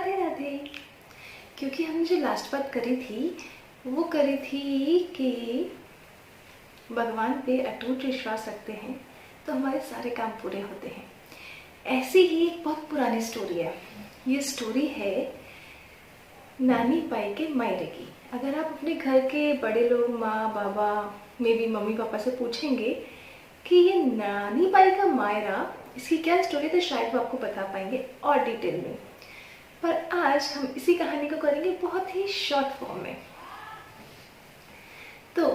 राधे राधे। क्योंकि हमने जो लास्ट बात करी थी वो करी थी कि भगवान पे अटूट विश्वास रखते हैं तो हमारे सारे काम पूरे होते हैं। ऐसी ही एक बहुत पुरानी स्टोरी है। ये स्टोरी है नानी बाई के मायरे की। अगर आप अपने घर के बड़े लोग, माँ बाबा, मे भी मम्मी पापा से पूछेंगे कि ये नानी बाई का मायरा, इसकी क्या स्टोरी, तो शायद वो आपको बता पाएंगे और डिटेल में। पर आज हम इसी कहानी को करेंगे बहुत ही शॉर्ट फॉर्म में। तो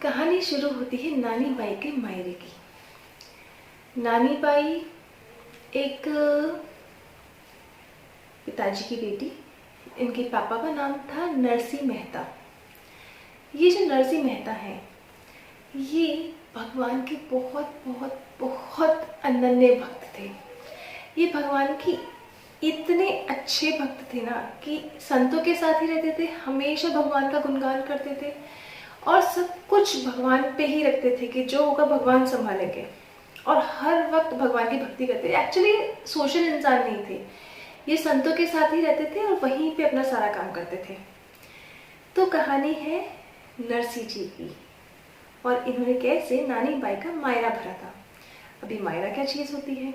कहानी शुरू होती है नानी बाई के मायरे की। नानी बाई एक पिताजी की बेटी, इनके पापा का नाम था नरसी मेहता। ये जो नरसी मेहता हैं, ये भगवान के बहुत बहुत बहुत अनन्य भक्त थे। ये भगवान की इतने अच्छे भक्त थे ना कि संतों के साथ ही रहते थे, हमेशा भगवान का गुणगान करते थे और सब कुछ भगवान पे ही रखते थे कि जो होगा भगवान संभालेंगे, और हर वक्त भगवान की भक्ति करते थे। एक्चुअली सोशल इंसान नहीं थे, ये संतों के साथ ही रहते थे और वहीं पे अपना सारा काम करते थे। तो कहानी है नरसी जी की, और इन्होंने कैसे नानी बाई का मायरा भरा था। अभी मायरा क्या चीज़ होती है,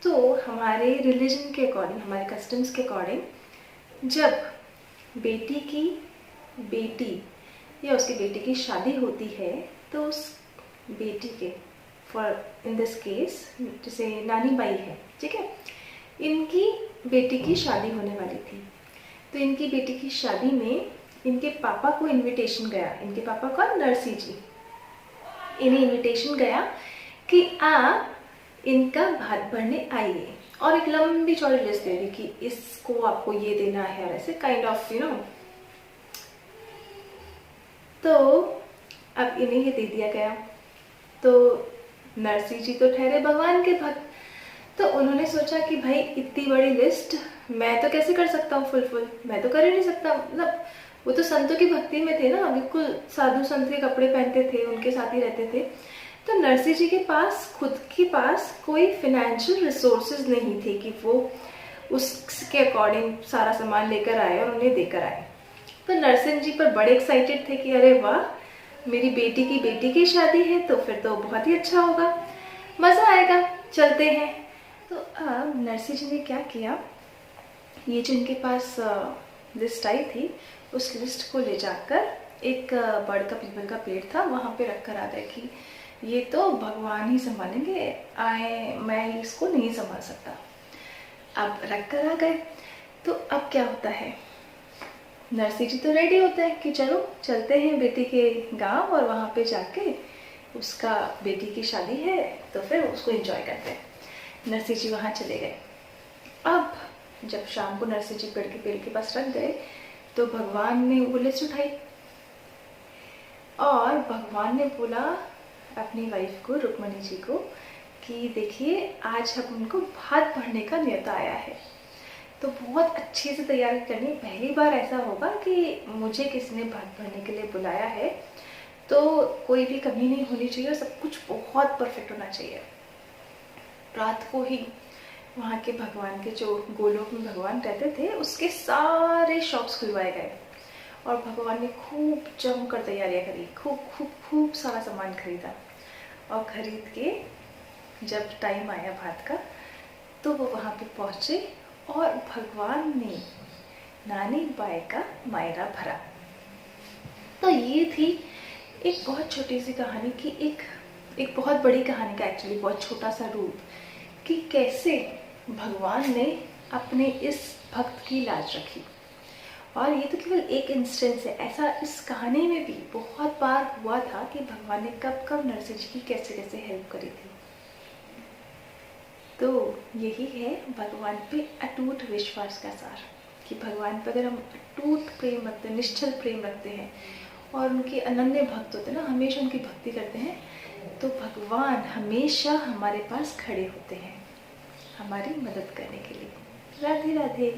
तो हमारे रिलीजन के अकॉर्डिंग, हमारे कस्टम्स के अकॉर्डिंग, जब बेटी की बेटी या उसके बेटे की शादी होती है तो उस बेटी के, फॉर इन दिस केस जैसे नानी बाई है, ठीक है, इनकी बेटी की शादी होने वाली थी। तो इनकी बेटी की शादी में इनके पापा को इनविटेशन गया। इनके पापा कौन? नरसी जी। इन्हें इनविटेशन गया कि आप इनका भात भरने आइए, और एक लंबी चौड़ी लिस्ट दे दी कि इसको आपको ये देना है, और ऐसे काइंड ऑफ तो अब इन्हें ये दे दिया गया। तो नरसी जी तो ठहरे भगवान के भक्त, तो उन्होंने सोचा कि भाई इतनी बड़ी लिस्ट मैं तो कैसे कर सकता हूँ फुलफिल, मैं तो कर ही नहीं सकता। मतलब वो तो संतों की भक्ति में थे ना, बिल्कुल साधु संत के कपड़े पहनते थे, उनके साथ ही रहते थे। तो नरसी जी के पास खुद के पास कोई फिनेंशियल रिसोर्सेज नहीं थे कि वो उसके अकॉर्डिंग सारा सामान लेकर आए और उन्हें देकर आए। तो नरसिंह जी पर बड़े एक्साइटेड थे कि अरे वाह, मेरी बेटी की शादी है तो फिर तो बहुत ही अच्छा होगा, मज़ा आएगा, चलते हैं। तो अब नरसिंह जी ने क्या किया, ये जो इनके पास लिस्ट आई थी, उस लिस्ट को ले जाकर एक बड़ का पीपल का पेड़ था, वहाँ पे रख कर आ गए कि ये तो भगवान ही संभालेंगे, मैं इसको नहीं संभाल सकता। अब रख कर आ गए। तो अब क्या होता है, नरसी जी तो रेडी होते हैं कि चलो चलते हैं बेटी के गांव, और वहाँ पे जाके उसका बेटी की शादी है तो फिर उसको एंजॉय करते हैं। नरसी जी वहाँ चले गए। अब जब शाम को नरसी जी पेड़ के पास रख गए तो भगवान ने वो लिस्ट उठाई, और भगवान ने बोला अपनी वाइफ को, रुक्मणी जी को, कि देखिए आज हम उनको भात भरने का न्योता आया है, तो बहुत अच्छे से तैयारी करनी। पहली बार ऐसा होगा कि मुझे किसी ने भात भरने के लिए बुलाया है, तो कोई भी कमी नहीं होनी चाहिए और सब कुछ बहुत परफेक्ट होना चाहिए। रात को ही वहाँ के भगवान के, जो गोलोक में भगवान रहते थे, उसके सारे शॉप्स खुलवाए गए, और भगवान ने खूब जमकर तैयारियाँ करी, खूब खूब खूब सारा सामान खरीदा, और खरीद के जब टाइम आया भात का तो वो वहाँ पे पहुँचे, और भगवान ने नानी बाई का मायरा भरा। तो ये थी एक बहुत छोटी सी कहानी की एक बहुत बड़ी कहानी का एक्चुअली बहुत छोटा सा रूप, कि कैसे भगवान ने अपने इस भक्त की लाज रखी। और ये तो केवल एक इंस्टेंस है, ऐसा इस कहानी में भी बहुत बार हुआ था कि भगवान ने कब कब नरसिंह जी की कैसे कैसे हेल्प करी थी। तो यही है भगवान पे अटूट विश्वास का सार, कि भगवान पे अगर हम अटूट प्रेम रखते हैं, निश्चल प्रेम रखते हैं, और उनके अनन्य भक्त होते हैं ना, हमेशा उनकी भक्ति करते हैं, तो भगवान हमेशा हमारे पास खड़े होते हैं हमारी मदद करने के लिए। राधे राधे।